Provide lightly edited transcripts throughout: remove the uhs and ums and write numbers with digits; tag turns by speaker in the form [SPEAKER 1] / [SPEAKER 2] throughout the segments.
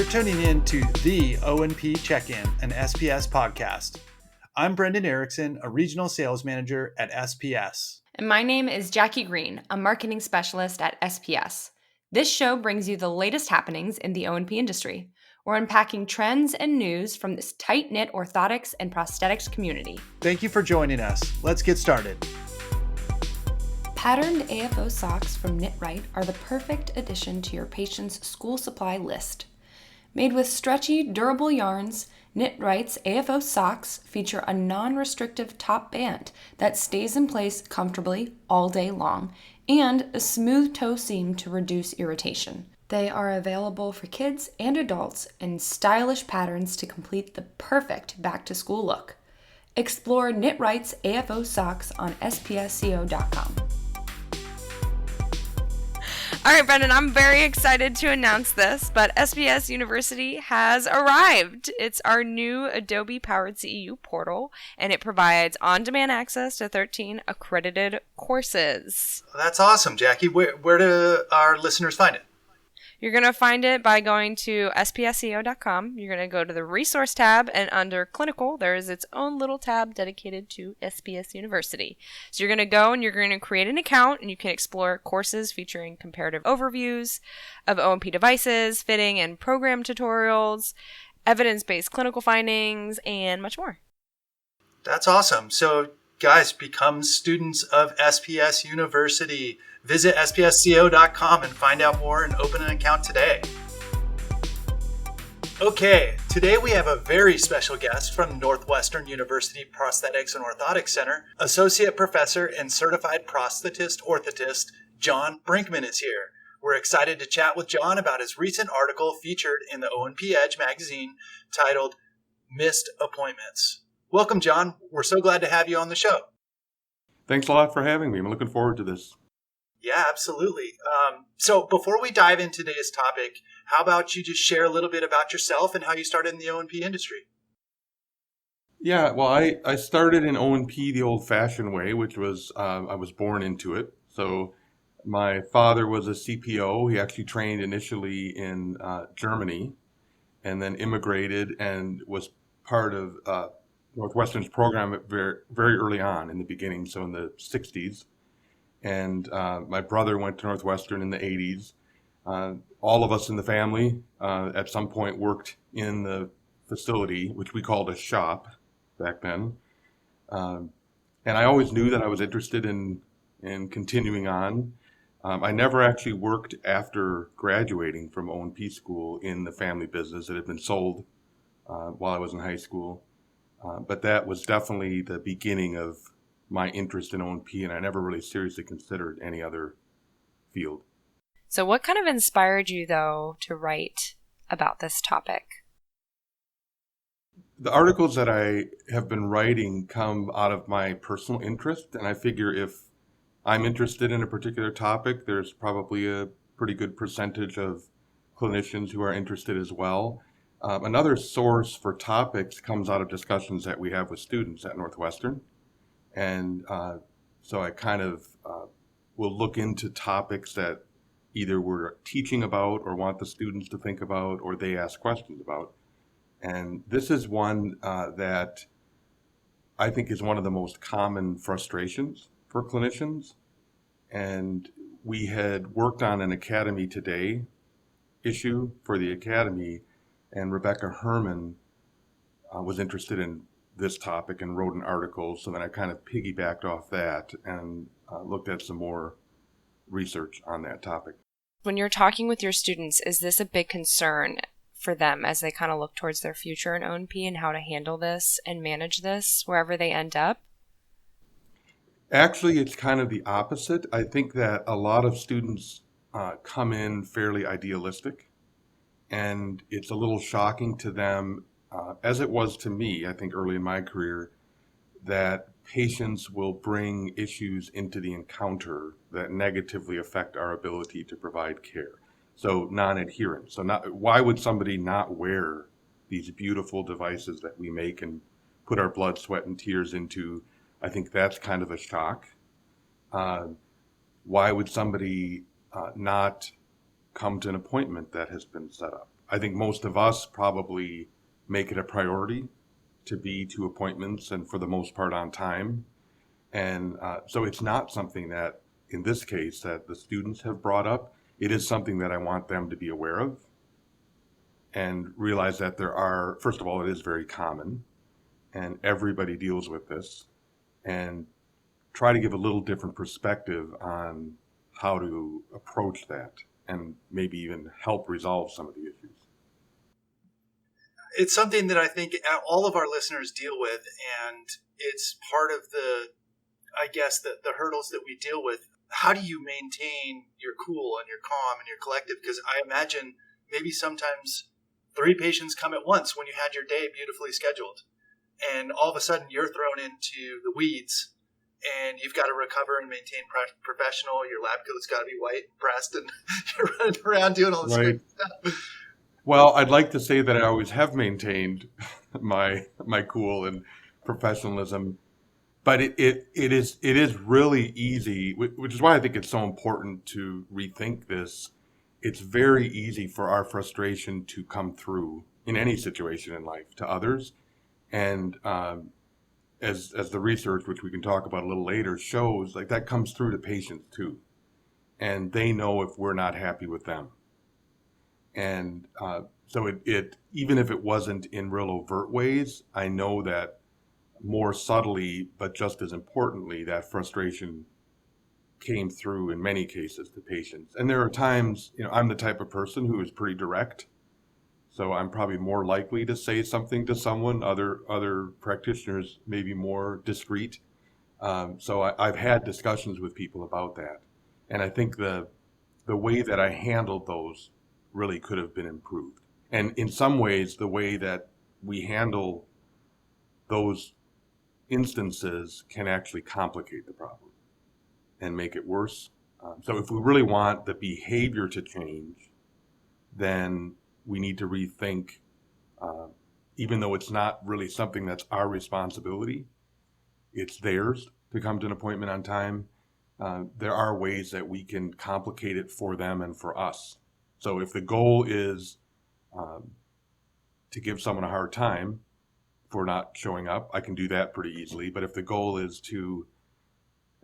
[SPEAKER 1] You're tuning in to the O&P Check-in, an SPS podcast. I'm Brendan Erickson, a regional sales manager at SPS.
[SPEAKER 2] And my name is Jacki Green, a marketing specialist at SPS. This show brings you the latest happenings in the O&P industry. We're unpacking trends and news from this tight-knit orthotics and prosthetics community.
[SPEAKER 1] Thank you for joining us. Let's get started.
[SPEAKER 2] Patterned AFO socks from Knit Right are the perfect addition to your patient's school supply list. Made with stretchy, durable yarns, Knit Right's AFO socks feature a non-restrictive top band that stays in place comfortably all day long and a smooth toe seam to reduce irritation. They are available for kids and adults in stylish patterns to complete the perfect back-to-school look. Explore Knit Right's AFO socks on spsco.com. All right, Brendan, I'm very excited to announce this, but SPS University has arrived. It's our new Adobe-powered CEU portal, and it provides on-demand access to 13 accredited courses.
[SPEAKER 1] That's awesome, Jacki. Where do our listeners find it?
[SPEAKER 2] You're going to find it by going to spsco.com. You're going to go to the resource tab, and under clinical, there is its own little tab dedicated to SPS University. So you're going to go and you're going to create an account, and you can explore courses featuring comparative overviews of O&P devices, fitting and program tutorials, evidence-based clinical findings, and much more.
[SPEAKER 1] That's awesome. So guys, become students of SPS University. Visit spsco.com and find out more and open an account today. Okay, today we have a very special guest from Northwestern University Prosthetics and Orthotics Center. Associate Professor and Certified Prosthetist-Orthotist John Brinkmann is here. We're excited to chat with John about his recent article featured in the O&P Edge magazine titled Missed Appointments. Welcome, John. We're so glad to have you on the show.
[SPEAKER 3] Thanks a lot for having me. I'm looking forward to this.
[SPEAKER 1] Yeah, absolutely. So before we dive into today's topic, how about you just share a little bit about yourself and how you started in the O&P industry?
[SPEAKER 3] Yeah, well, I started in O&P the old-fashioned way, which was I was born into it. So my father was a CPO. He actually trained initially in Germany and then immigrated and was part of Northwestern's program very, very early on in the beginning, so in the 60s. And my brother went to Northwestern in the 80s. All of us in the family at some point worked in the facility, which we called a shop back then. And I always knew that I was interested in continuing on. I never actually worked after graduating from O&P school in the family business. It had been sold while I was in high school. But that was definitely the beginning of my interest in O&P, and I never really seriously considered any other field.
[SPEAKER 2] So what kind of inspired you, though, to write about this topic?
[SPEAKER 3] The articles that I have been writing come out of my personal interest, and I figure if I'm interested in a particular topic, there's probably a pretty good percentage of clinicians who are interested as well. Another source for topics comes out of discussions that we have with students at Northwestern. And so I kind of will look into topics that either we're teaching about or want the students to think about or they ask questions about. And this is one that I think is one of the most common frustrations for clinicians. And we had worked on an Academy Today issue for the Academy, and Rebecca Herman was interested in this topic and wrote an article, so then I kind of piggybacked off that and looked at some more research on that topic.
[SPEAKER 2] When you're talking with your students, is this a big concern for them as they kind of look towards their future in O&P and how to handle this and manage this wherever they end up?
[SPEAKER 3] Actually, it's kind of the opposite. I think that a lot of students come in fairly idealistic, and it's a little shocking to them, as it was to me, I think early in my career, that patients will bring issues into the encounter that negatively affect our ability to provide care. So non-adherence. So why would somebody not wear these beautiful devices that we make and put our blood, sweat, and tears into? I think that's kind of a shock. Why would somebody not come to an appointment that has been set up? I think most of us probably make it a priority to be to appointments and for the most part on time. And so it's not something that, in this case, that the students have brought up. It is something that I want them to be aware of and realize that there are, first of all, it is very common and everybody deals with this, and try to give a little different perspective on how to approach that and maybe even help resolve some of the issues.
[SPEAKER 1] It's something that I think all of our listeners deal with, and it's part of the hurdles that we deal with. How do you maintain your cool and your calm and your collective? Because I imagine maybe sometimes 3 patients come at once when you had your day beautifully scheduled, and all of a sudden you're thrown into the weeds, and you've got to recover and maintain professional. Your lab coat's got to be white and pressed, and you're running around doing all this
[SPEAKER 3] Right.
[SPEAKER 1] great stuff.
[SPEAKER 3] Well, I'd like to say that I always have maintained my cool and professionalism, but it is really easy, which is why I think it's so important to rethink this. It's very easy for our frustration to come through in any situation in life to others, and as the research, which we can talk about a little later, shows, like, that comes through to patients too, and they know if we're not happy with them. And so it even if it wasn't in real overt ways, I know that more subtly, but just as importantly, that frustration came through in many cases to patients. And there are times, I'm the type of person who is pretty direct, so I'm probably more likely to say something to someone. Other practitioners may be more discreet. So I've had discussions with people about that, and I think the way that I handled those really could have been improved. And in some ways, the way that we handle those instances can actually complicate the problem and make it worse. So if we really want the behavior to change, then we need to rethink, even though it's not really something that's our responsibility, it's theirs to come to an appointment on time. There are ways that we can complicate it for them and for us. So if the goal is to give someone a hard time for not showing up, I can do that pretty easily. But if the goal is to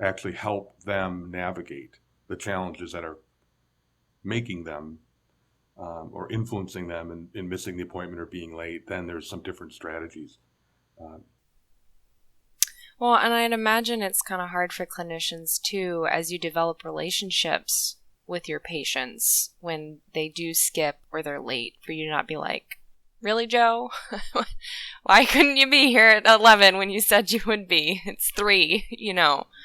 [SPEAKER 3] actually help them navigate the challenges that are making them or influencing them in missing the appointment or being late, then there's some different strategies.
[SPEAKER 4] Well, and I'd imagine it's kind of hard for clinicians too, as you develop relationships with your patients when they do skip or they're late, for you to not be like, really, Joe? Why couldn't you be here at 11 when you said you would be? It's 3,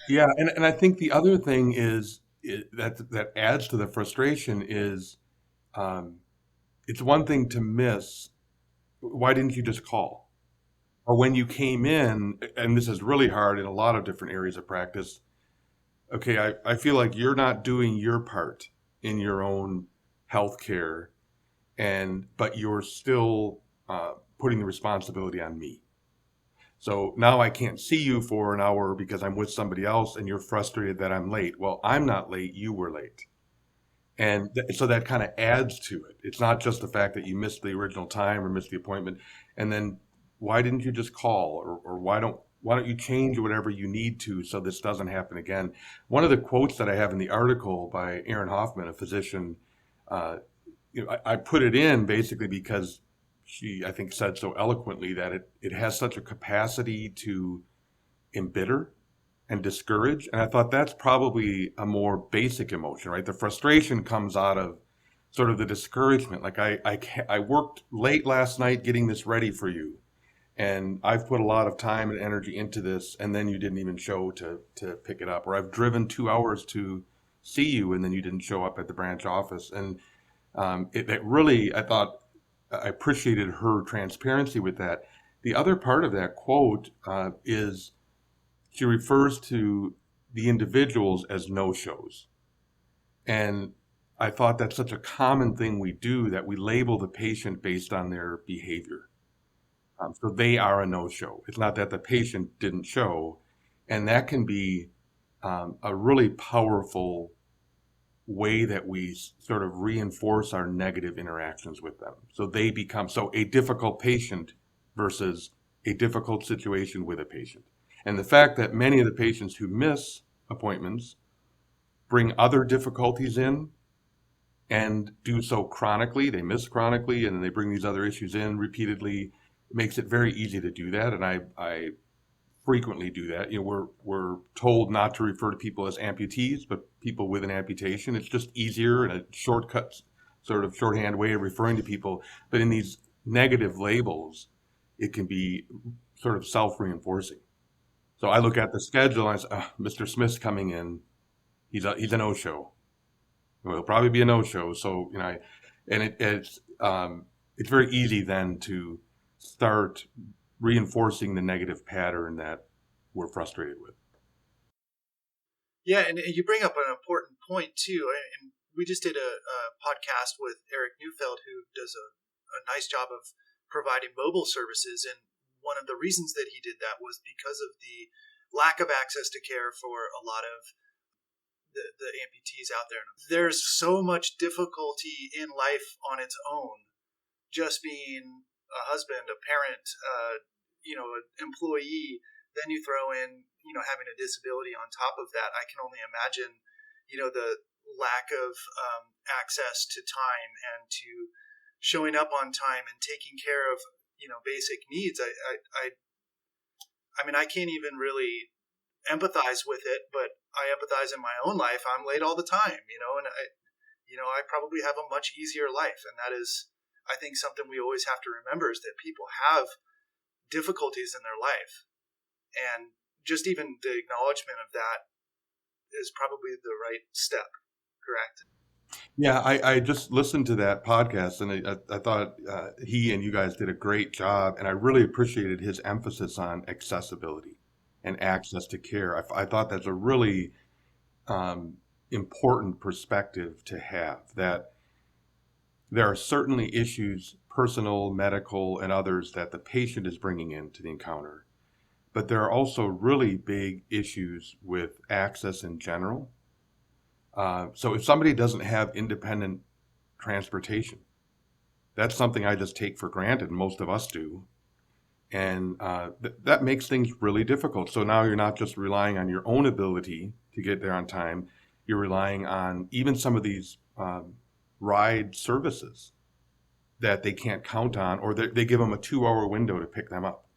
[SPEAKER 3] Yeah, and I think the other thing is that adds to the frustration is it's one thing to miss. Why didn't you just call? Or when you came in, and this is really hard in a lot of different areas of practice, okay, I feel like you're not doing your part in your own healthcare, but you're still putting the responsibility on me. So now I can't see you for an hour because I'm with somebody else, and you're frustrated that I'm late. Well, I'm not late, you were late. And so that kind of adds to it. It's not just the fact that you missed the original time or missed the appointment, and then why didn't you just call, or why don't you change whatever you need to so this doesn't happen again? One of the quotes that I have in the article by Erin Hoffman, a physician, I put it in basically because she, I think, said so eloquently that it has such a capacity to embitter and discourage. And I thought that's probably a more basic emotion, right? The frustration comes out of sort of the discouragement. Like I worked late last night getting this ready for you, and I've put a lot of time and energy into this, and then you didn't even show to pick it up. Or I've driven 2 hours to see you, and then you didn't show up at the branch office. And it really, I thought, I appreciated her transparency with that. The other part of that quote is she refers to the individuals as no-shows. And I thought that's such a common thing we do, that we label the patient based on their behavior. So they are a no-show. It's not that the patient didn't show. And that can be a really powerful way that we sort of reinforce our negative interactions with them. So they become a difficult patient versus a difficult situation with a patient. And the fact that many of the patients who miss appointments bring other difficulties in and do so chronically, they miss chronically, and then they bring these other issues in repeatedly, makes it very easy to do that. And I frequently do that. We're told not to refer to people as amputees, but people with an amputation. It's just easier and a shortcut, sort of shorthand way of referring to people. But in these negative labels, it can be sort of self-reinforcing. So I look at the schedule and I say, Mr. Smith's coming in. He's a no-show. Well, he'll probably be a no-show. So, it's very easy then to start reinforcing the negative pattern that we're frustrated with.
[SPEAKER 1] Yeah, and you bring up an important point too. And we just did a podcast with Eric Neufeld, who does a nice job of providing mobile services. And one of the reasons that he did that was because of the lack of access to care for a lot of the amputees out there. There's so much difficulty in life on its own, just being a husband, a parent, an employee. Then you throw in, having a disability on top of that. I can only imagine, the lack of access to time and to showing up on time and taking care of, basic needs. I mean, I can't even really empathize with it, but I empathize in my own life. I'm late all the time, and I probably have a much easier life. And that is, I think, something we always have to remember, is that people have difficulties in their life. And just even the acknowledgement of that is probably the right step, correct?
[SPEAKER 3] Yeah, I just listened to that podcast, and I thought he and you guys did a great job, and I really appreciated his emphasis on accessibility and access to care. I thought that's a really important perspective to have, that there are certainly issues, personal, medical, and others, that the patient is bringing into the encounter. But there are also really big issues with access in general. So if somebody doesn't have independent transportation, that's something I just take for granted. Most of us do. And that makes things really difficult. So now you're not just relying on your own ability to get there on time. You're relying on even some of these ride services that they can't count on, or they give them a 2-hour window to pick them up.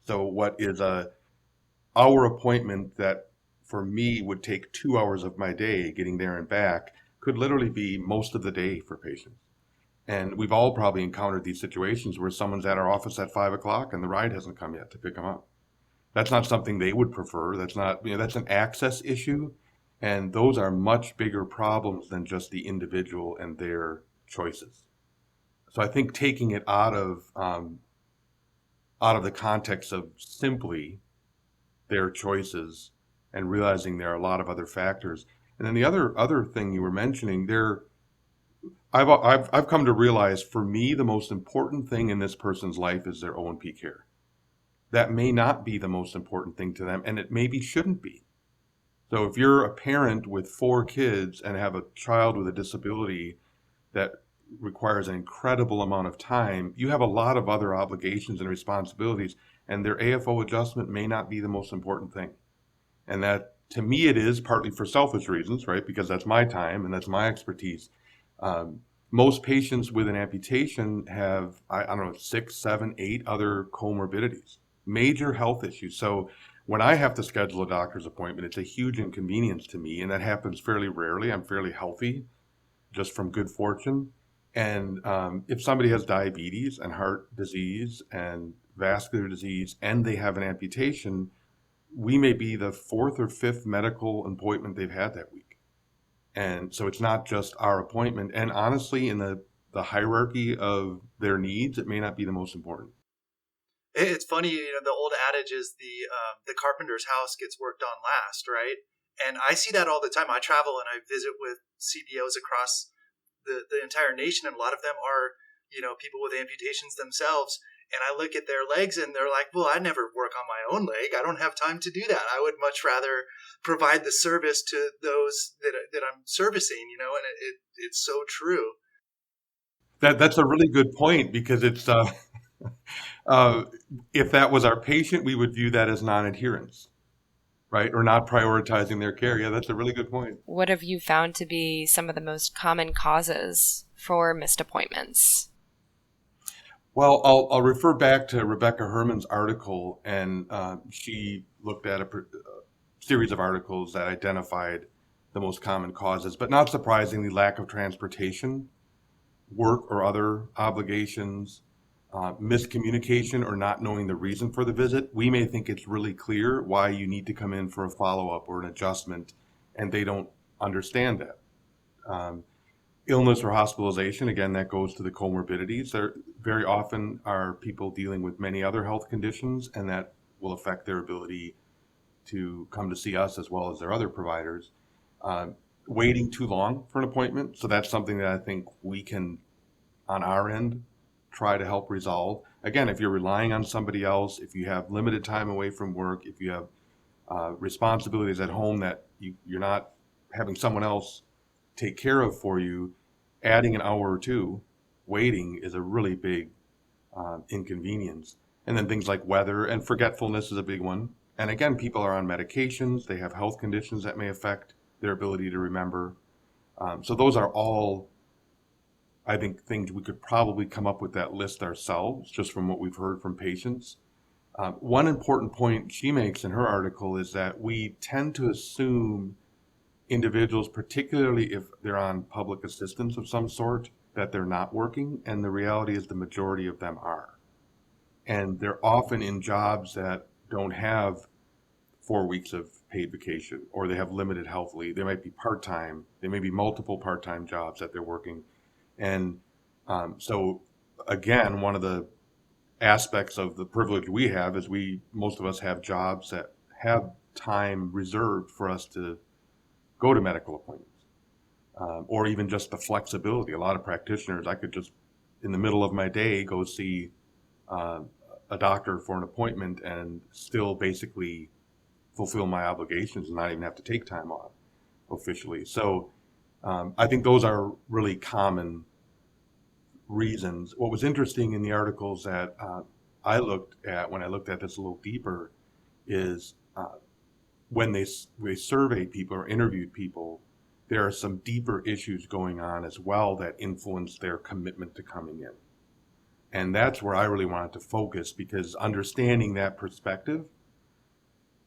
[SPEAKER 3] So what is a hour appointment that for me would take 2 hours of my day getting there and back could literally be most of the day for patients. And we've all probably encountered these situations where someone's at our office at 5 o'clock and the ride hasn't come yet to pick them up. That's not something they would prefer. That's not, that's an access issue. And those are much bigger problems than just the individual and their choices. So I think taking it out of the context of simply their choices and realizing there are a lot of other factors. And then the other thing you were mentioning there, I've come to realize, for me, the most important thing in this person's life is their O&P care. That may not be the most important thing to them, and it maybe shouldn't be. So if you're a parent with 4 kids and have a child with a disability that requires an incredible amount of time, you have a lot of other obligations and responsibilities, and their AFO adjustment may not be the most important thing. And that, to me, it is partly for selfish reasons, right? Because that's my time and that's my expertise. Most patients with an amputation have, I don't know, 6, 7, 8 other comorbidities, major health issues. So when I have to schedule a doctor's appointment, it's a huge inconvenience to me, and that happens fairly rarely. I'm fairly healthy, just from good fortune. And if somebody has diabetes and heart disease and vascular disease and they have an amputation, we may be the 4th or 5th medical appointment they've had that week. And so it's not just our appointment. And honestly, in the hierarchy of their needs, it may not be the most important.
[SPEAKER 1] It's funny, the old adage is the carpenter's house gets worked on last, right? And I see that all the time. I travel and I visit with CPOs across the entire nation, and a lot of them are, people with amputations themselves. And I look at their legs and they're like, well, I never work on my own leg. I don't have time to do that. I would much rather provide the service to those that I'm servicing, and it's so true.
[SPEAKER 3] That's a really good point, because it's if that was our patient, we would view that as non-adherence, right? Or not prioritizing their care. Yeah, that's a really good point.
[SPEAKER 4] What have you found to be some of the most common causes for missed appointments?
[SPEAKER 3] Well, I'll refer back to Rebecca Herman's article, and she looked at a series of articles that identified the most common causes, but not surprisingly, lack of transportation, work or other obligations, miscommunication or not knowing the reason for the visit. We may think it's really clear why you need to come in for a follow-up or an adjustment, and they don't understand that. Illness or hospitalization, again, that goes to the comorbidities. There very often are people dealing with many other health conditions, and that will affect their ability to come to see us as well as their other providers. Waiting too long for an appointment. So that's something that I think we can, on our end, try to help resolve. Again, if you're relying on somebody else, if you have limited time away from work, if you have responsibilities at home that you're not having someone else take care of for you, adding an hour or two waiting is a really big inconvenience. And then things like weather and forgetfulness is a big one. And again, people are on medications. They have health conditions that may affect their ability to remember. So those are all, I think, things we could probably come up with that list ourselves, just from what we've heard from patients. One important point she makes in her article is that we tend to assume individuals, particularly if they're on public assistance of some sort, that they're not working, and the reality is the majority of them are. And they're often in jobs that don't have 4 weeks of paid vacation, or they have limited health leave. They might be part-time. They may be multiple part-time jobs that they're working. And so again, one of the aspects of the privilege we have is most of us have jobs that have time reserved for us to go to medical appointments, or even just the flexibility. A lot of practitioners, I could just, in the middle of my day, go see a doctor for an appointment and still basically fulfill my obligations and not even have to take time off officially. So I think those are really common reasons. What was interesting in the articles that I looked at when I looked at this a little deeper is when they surveyed people or interviewed people, there are some deeper issues going on as well that influence their commitment to coming in. And that's where I really wanted to focus, because understanding that perspective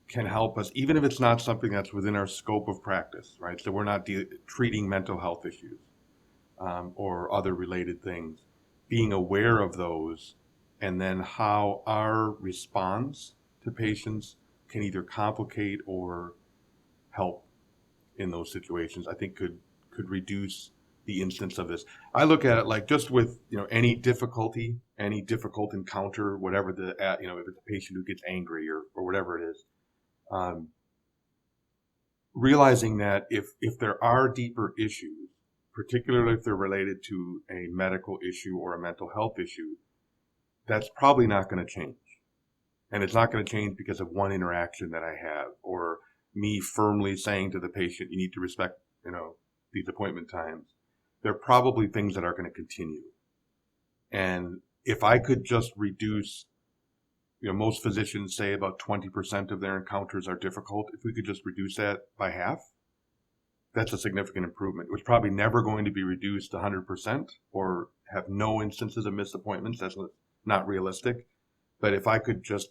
[SPEAKER 3] can help us, even if it's not something that's within our scope of practice, right? So we're not treating mental health issues or other related things. Being aware of those, and then how our response to patients can either complicate or help in those situations, I think could reduce the instance of this. I look at it like just with any difficult encounter, whatever if it's a patient who gets angry or whatever it is, realizing that if there are deeper issues, particularly if they're related to a medical issue or a mental health issue, that's probably not going to change. And it's not going to change because of one interaction that I have, or me firmly saying to the patient, you need to respect, these appointment times. They're probably things that are going to continue. And if I could just reduce, most physicians say about 20% of their encounters are difficult. If we could just reduce that by half, that's a significant improvement. It was probably never going to be reduced to 100% or have no instances of missed appointments. That's not realistic. But if I could just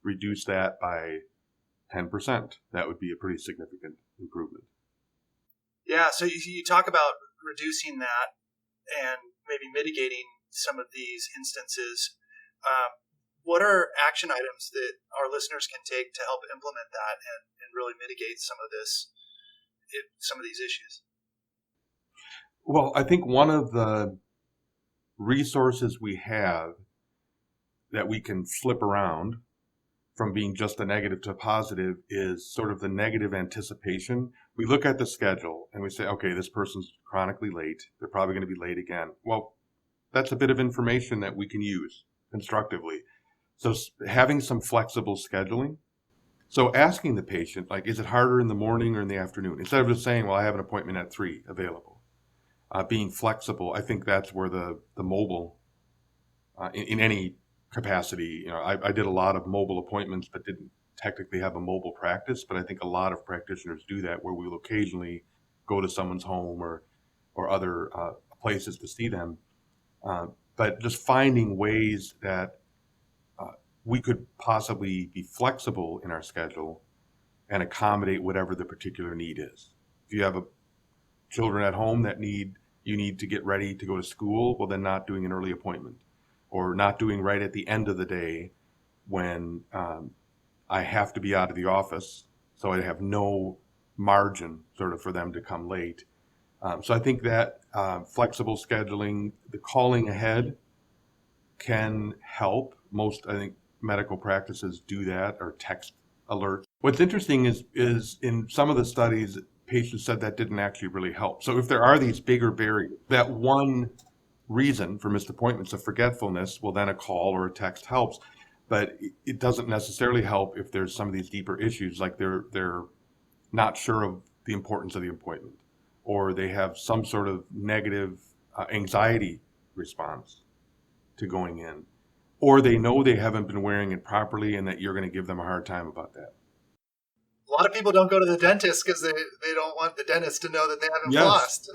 [SPEAKER 3] reduce that by 10%, that would be a pretty significant improvement.
[SPEAKER 1] Yeah, so you talk about reducing that and maybe mitigating some of these instances. What are action items that our listeners can take to help implement that and really mitigate some of these issues?
[SPEAKER 3] Well, I think one of the resources we have that we can flip around from being just a negative to a positive is sort of the negative anticipation. We look at the schedule and we say, okay, this person's chronically late. They're probably going to be late again. Well, that's a bit of information that we can use constructively. So having some flexible scheduling. So asking the patient, like, is it harder in the morning or in the afternoon? Instead of just saying, well, I have an appointment at 3 available. Being flexible, I think that's where the mobile, in any capacity, I did a lot of mobile appointments, but didn't technically have a mobile practice. But I think a lot of practitioners do that, where we'll occasionally go to someone's home or other places to see them. But just finding ways that we could possibly be flexible in our schedule and accommodate whatever the particular need is. If you have children at home that you need to get ready to go to school, well, then not doing an early appointment, or not doing right at the end of the day when I have to be out of the office, so I have no margin sort of for them to come late. So I think that flexible scheduling, the calling ahead, can help. Most, I think, medical practices do that, or text alerts. What's interesting is in some of the studies, patients said that didn't actually really help. So if there are these bigger barriers, that one reason for missed appointments of forgetfulness, well, then a call or a text helps. But it doesn't necessarily help if there's some of these deeper issues, like they're not sure of the importance of the appointment, or they have some sort of negative anxiety response to going in, or they know they haven't been wearing it properly and that you're going to give them a hard time about that.
[SPEAKER 1] A lot of people don't go to the dentist because they don't want the dentist to know that they haven't flossed.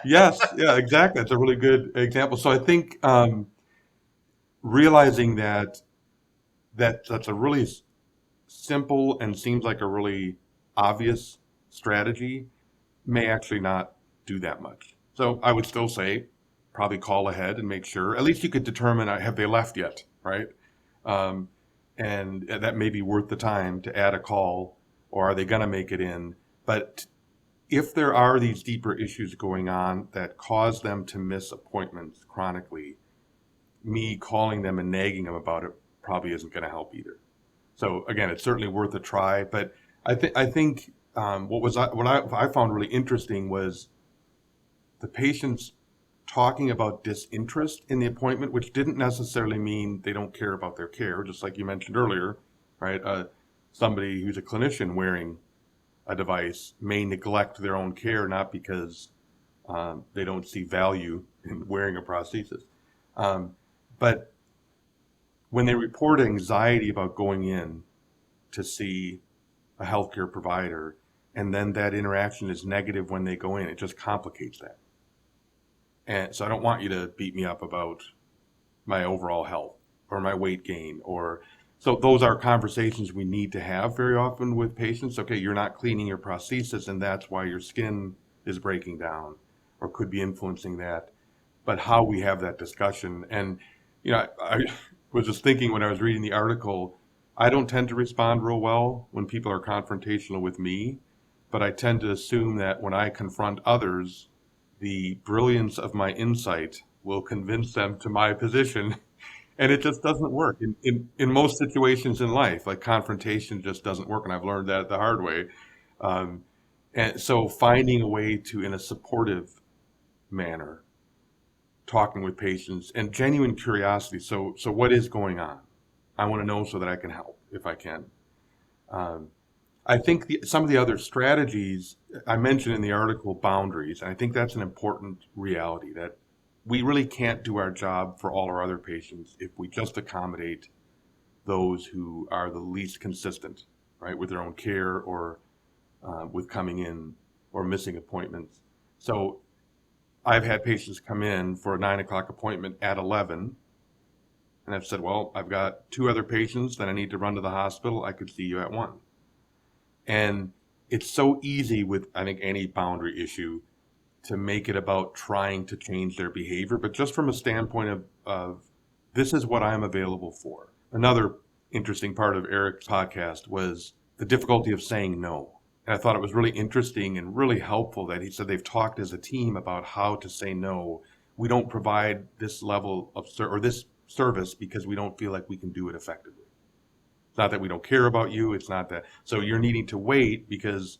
[SPEAKER 3] Yes, yeah, exactly. That's a really good example. So I think realizing that's a really simple and seems like a really obvious strategy may actually not do that much. So I would still say probably call ahead and make sure. At least you could determine, have they left yet, right? And that may be worth the time to add a call, or are they going to make it in? But if there are these deeper issues going on that cause them to miss appointments chronically, me calling them and nagging them about it probably isn't going to help either. So again, it's certainly worth a try. But I think what I found really interesting was the patients talking about disinterest in the appointment, which didn't necessarily mean they don't care about their care, just like you mentioned earlier, right? Somebody who's a clinician wearing a device may neglect their own care, not because they don't see value in wearing a prosthesis. But when they report anxiety about going in to see a healthcare provider, and then that interaction is negative when they go in, it just complicates that. And so I don't want you to beat me up about my overall health or my weight gain, so those are conversations we need to have very often with patients. Okay, you're not cleaning your prosthesis, and that's why your skin is breaking down or could be influencing that. But how we have that discussion. And, I was just thinking when I was reading the article, I don't tend to respond real well when people are confrontational with me, but I tend to assume that when I confront others, the brilliance of my insight will convince them to my position. And it just doesn't work in most situations in life. Like, confrontation just doesn't work, and I've learned that the hard way. And so finding a way to, in a supportive manner, talking with patients and genuine curiosity. So what is going on? I want to know so that I can help if I can. I think some of the other strategies I mentioned in the article, boundaries, and I think that's an important reality, that we really can't do our job for all our other patients if we just accommodate those who are the least consistent, right, with their own care or with coming in or missing appointments. So I've had patients come in for a 9 o'clock appointment at 11, and I've said, well, I've got 2 other patients that I need to run to the hospital. I could see you at 1. And it's so easy with, I think, any boundary issue to make it about trying to change their behavior, but just from a standpoint of this is what I'm available for. Another interesting part of Eric's podcast was the difficulty of saying no. And I thought it was really interesting and really helpful that he said they've talked as a team about how to say no. We don't provide this level of or this service because we don't feel like we can do it effectively. It's not that we don't care about you. It's not that. So you're needing to wait because,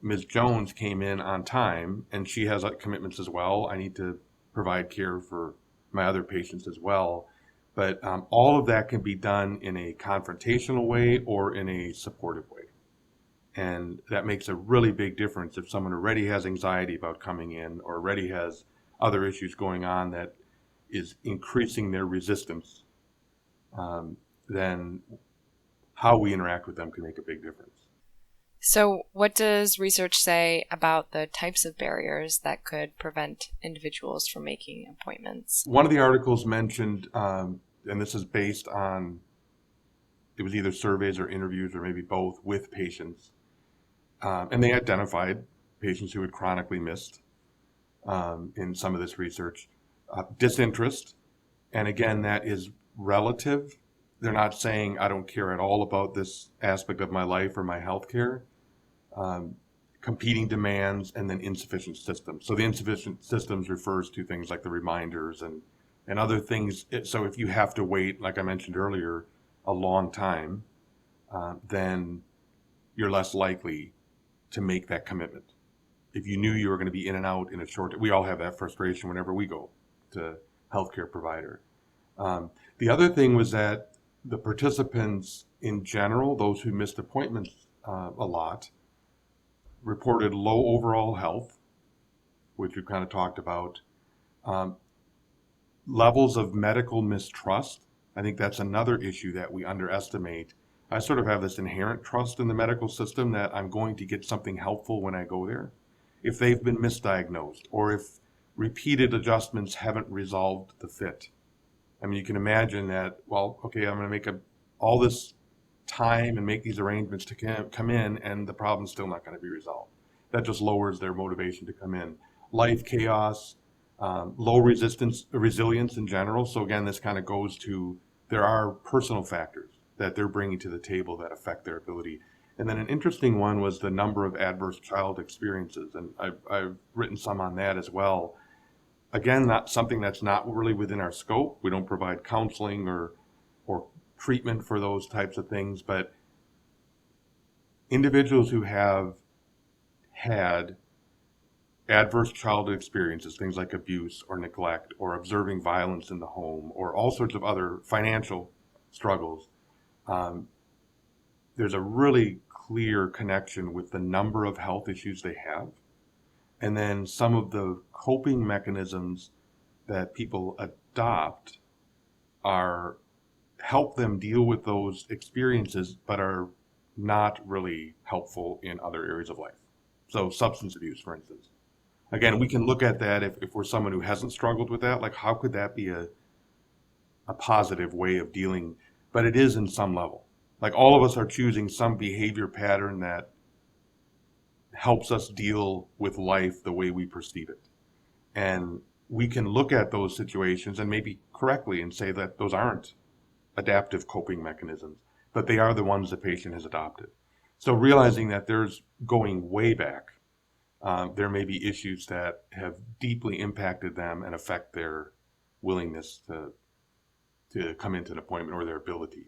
[SPEAKER 3] Ms. Jones came in on time and she has commitments as well. I need to provide care for my other patients as well. But all of that can be done in a confrontational way or in a supportive way. And that makes a really big difference if someone already has anxiety about coming in or already has other issues going on that is increasing their resistance. Then how we interact with them can make a big difference.
[SPEAKER 4] So what does research say about the types of barriers that could prevent individuals from making appointments?
[SPEAKER 3] One of the articles mentioned, and this is based on, it was either surveys or interviews or maybe both with patients, and they identified patients who had chronically missed in some of this research. Disinterest, and again, that is relative. They're not saying I don't care at all about this aspect of my life or my health care. Competing demands, and then insufficient systems. So the insufficient systems refers to things like the reminders and other things. So if you have to wait, like I mentioned earlier, a long time, then you're less likely to make that commitment. If you knew you were going to be in and out in a short, we all have that frustration whenever we go to healthcare provider. The other thing was that the participants in general, those who missed appointments a lot, reported low overall health, which we've kind of talked about. Levels of medical mistrust. I think that's another issue that we underestimate. I sort of have this inherent trust in the medical system that I'm going to get something helpful when I go there. If they've been misdiagnosed or if repeated adjustments haven't resolved the fit. I mean, you can imagine that, well, okay, I'm going to make all this time and make these arrangements to come in, and the problem's still not going to be resolved. That just lowers their motivation to come in. Life chaos, low resilience in general. So again, this kind of goes to, there are personal factors that they're bringing to the table that affect their ability. And then an interesting one was the number of adverse child experiences, and I've written some on that as well. Again, not something that's not really within our scope. We don't provide counseling or treatment for those types of things, but individuals who have had adverse childhood experiences, things like abuse or neglect or observing violence in the home or all sorts of other financial struggles, there's a really clear connection with the number of health issues they have, and then some of the coping mechanisms that people adopt help them deal with those experiences, but are not really helpful in other areas of life. So substance abuse, for instance. Again, we can look at that if we're someone who hasn't struggled with that, like how could that be a positive way of dealing? But it is in some level. Like all of us are choosing some behavior pattern that helps us deal with life the way we perceive it. And we can look at those situations and maybe correctly and say that those aren't adaptive coping mechanisms, but they are the ones the patient has adopted. So realizing that there's going way back, there may be issues that have deeply impacted them and affect their willingness to come into an appointment or their ability.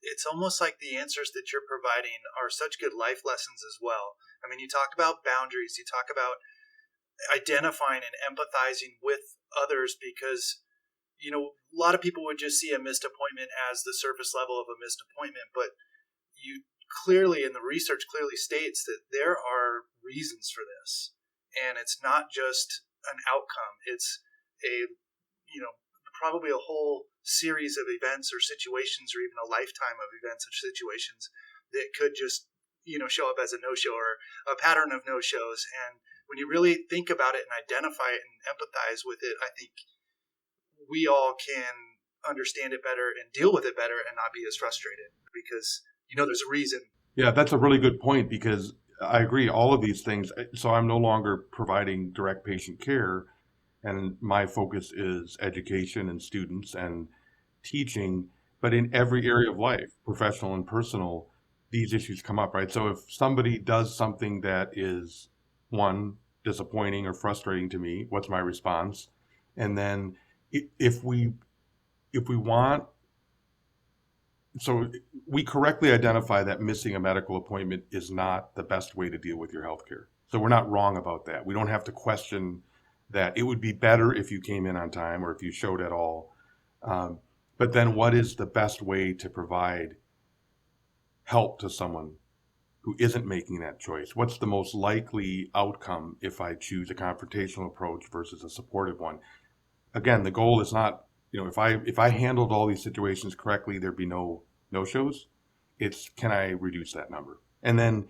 [SPEAKER 1] It's almost like the answers that you're providing are such good life lessons as well. I mean, you talk about boundaries, you talk about identifying and empathizing with others, because, you know, a lot of people would just see a missed appointment as the surface level of a missed appointment, but you clearly, and the research clearly states that there are reasons for this, and it's not just an outcome. It's probably a whole series of events or situations, or even a lifetime of events or situations that could just, show up as a no-show or a pattern of no-shows. And when you really think about it and identify it and empathize with it, I think we all can understand it better and deal with it better and not be as frustrated, because there's a reason.
[SPEAKER 3] Yeah, that's a really good point, because I agree, all of these things. So I'm no longer providing direct patient care, and my focus is education and students and teaching. But in every area of life, professional and personal, these issues come up, right? So if somebody does something that is, one, disappointing or frustrating to me, what's my response? And then if we want, so we correctly identify that missing a medical appointment is not the best way to deal with your healthcare. So we're not wrong about that. We don't have to question that. It would be better if you came in on time or if you showed at all. But then what is the best way to provide help to someone who isn't making that choice? What's the most likely outcome if I choose a confrontational approach versus a supportive one? Again, the goal is not, if I handled all these situations correctly, there'd be no-shows. It's, can I reduce that number? And then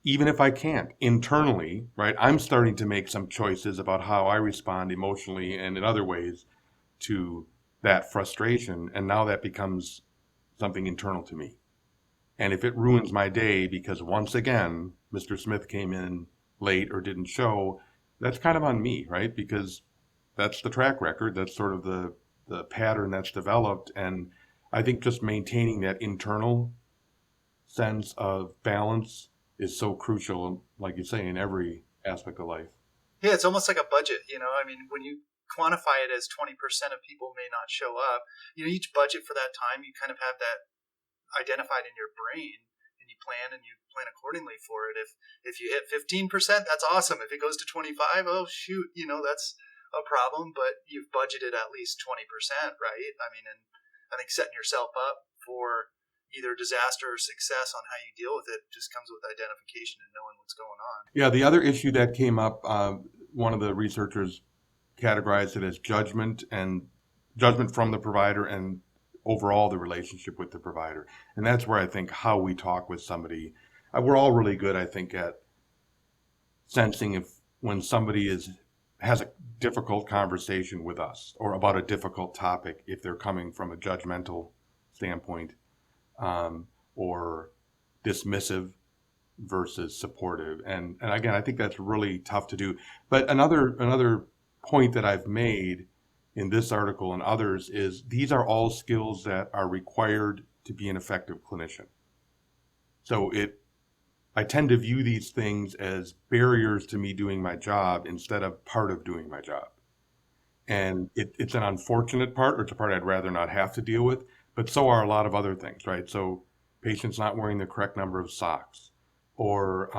[SPEAKER 3] even if I can't, internally, right, I'm starting to make some choices about how I respond emotionally and in other ways to that frustration. And now that becomes something internal to me. And if it ruins my day because once again, Mr. Smith came in late or didn't show, that's kind of on me, right? Because that's the track record. That's sort of the pattern that's developed. And I think just maintaining that internal sense of balance is so crucial, like you say, in every aspect of life.
[SPEAKER 1] Yeah, it's almost like a budget, I mean, when you quantify it as 20% of people may not show up, each budget for that time, you kind of have that identified in your brain, and you plan accordingly for it. If you hit 15%, that's awesome. If it goes to 25, oh shoot, that's a problem, but you've budgeted at least 20%, right? I mean, and I think setting yourself up for either disaster or success on how you deal with it just comes with identification and knowing what's going on.
[SPEAKER 3] Yeah, the other issue that came up, one of the researchers categorized it as judgment from the provider and overall the relationship with the provider. And that's where I think how we talk with somebody, we're all really good, I think, at sensing if when somebody has a difficult conversation with us or about a difficult topic, if they're coming from a judgmental standpoint, or dismissive versus supportive. And again, I think that's really tough to do. But another point that I've made in this article and others is these are all skills that are required to be an effective clinician. So I tend to view these things as barriers to me doing my job instead of part of doing my job. And it's an unfortunate part, or it's a part I'd rather not have to deal with, but so are a lot of other things, right? So patients not wearing the correct number of socks, or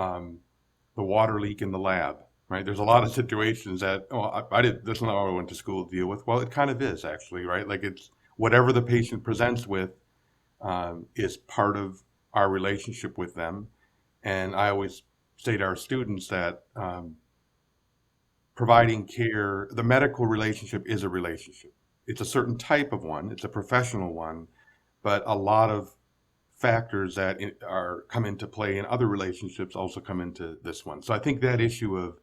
[SPEAKER 3] the water leak in the lab, right? There's a lot of situations that, that's not what I went to school to deal with. Well, it kind of is actually, right? Like it's whatever the patient presents with is part of our relationship with them. And I always say to our students that providing care, the medical relationship is a relationship. It's a certain type of one, it's a professional one, but a lot of factors that come into play in other relationships also come into this one. So I think that issue of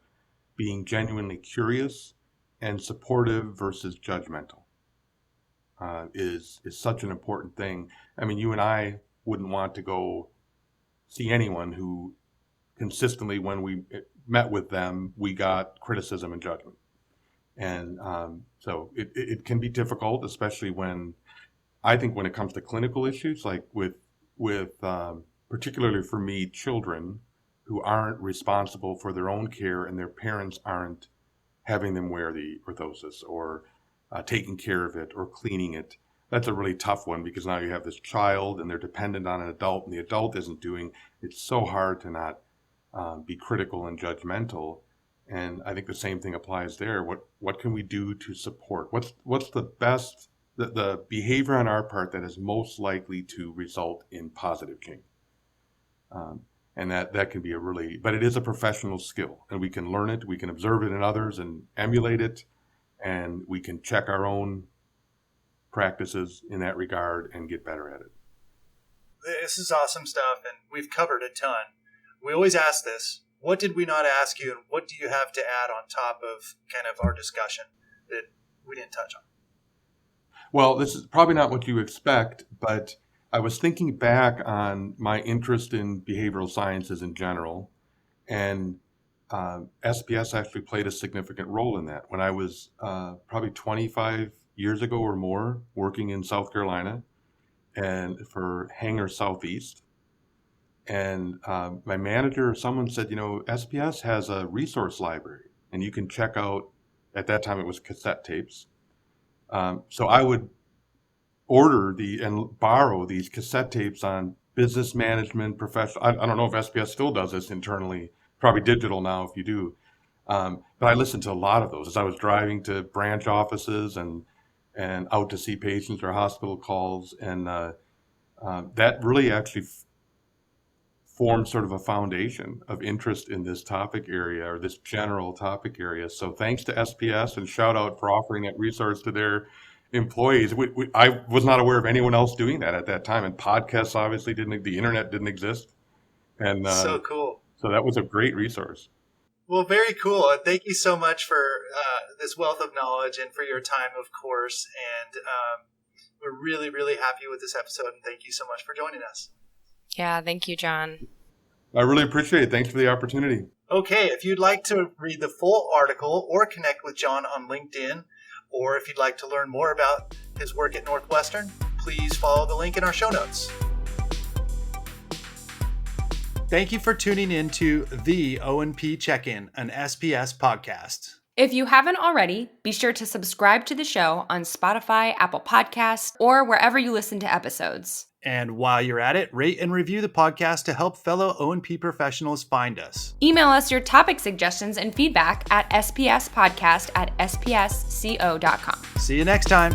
[SPEAKER 3] being genuinely curious and supportive versus judgmental is such an important thing. I mean, you and I wouldn't want to go see anyone who consistently, when we met with them, we got criticism and judgment. And so it can be difficult, especially when it comes to clinical issues, like with particularly for me, children who aren't responsible for their own care and their parents aren't having them wear the orthosis or taking care of it or cleaning it. That's a really tough one because now you have this child and they're dependent on an adult and the adult isn't doing. It's so hard to not be critical and judgmental. And I think the same thing applies there. What can we do to support? What's the best, the behavior on our part that is most likely to result in positive change? And that can be but it is a professional skill, and we can learn it, we can observe it in others and emulate it, and we can check our own practices in that regard and get better at it.
[SPEAKER 1] This is awesome stuff, and we've covered a ton. We always ask this: what did we not ask you, and what do you have to add on top of kind of our discussion that we didn't touch on?
[SPEAKER 3] Well, this is probably not what you expect, but I was thinking back on my interest in behavioral sciences in general, and SPS actually played a significant role in that. When I was probably 25 years ago or more working in South Carolina and for Hangar Southeast, and my manager or someone said, SPS has a resource library, and you can check out, at that time it was cassette tapes. So I would order and borrow these cassette tapes on business management, professional. I don't know if SPS still does this internally, probably digital now if you do. But I listened to a lot of those as I was driving to branch offices and and out to see patients or hospital calls. And that really actually formed sort of a foundation of interest in this topic area, or this general topic area. So thanks to SPS, and shout out for offering that resource to their employees. I was not aware of anyone else doing that at that time. And podcasts obviously the internet didn't exist. And
[SPEAKER 1] so cool.
[SPEAKER 3] So that was a great resource.
[SPEAKER 1] Well, very cool. Thank you so much for this wealth of knowledge and for your time, of course. And we're really, really happy with this episode. And thank you so much for joining us.
[SPEAKER 4] Yeah, thank you, John.
[SPEAKER 3] I really appreciate it. Thanks for the opportunity.
[SPEAKER 1] Okay, if you'd like to read the full article or connect with John on LinkedIn, or if you'd like to learn more about his work at Northwestern, please follow the link in our show notes. Thank you for tuning in to the O&P Check-in, an SPS podcast.
[SPEAKER 2] If you haven't already, be sure to subscribe to the show on Spotify, Apple Podcasts, or wherever you listen to episodes.
[SPEAKER 1] And while you're at it, rate and review the podcast to help fellow O&P professionals find us.
[SPEAKER 2] Email us your topic suggestions and feedback at spspodcast@spsco.com.
[SPEAKER 1] See you next time.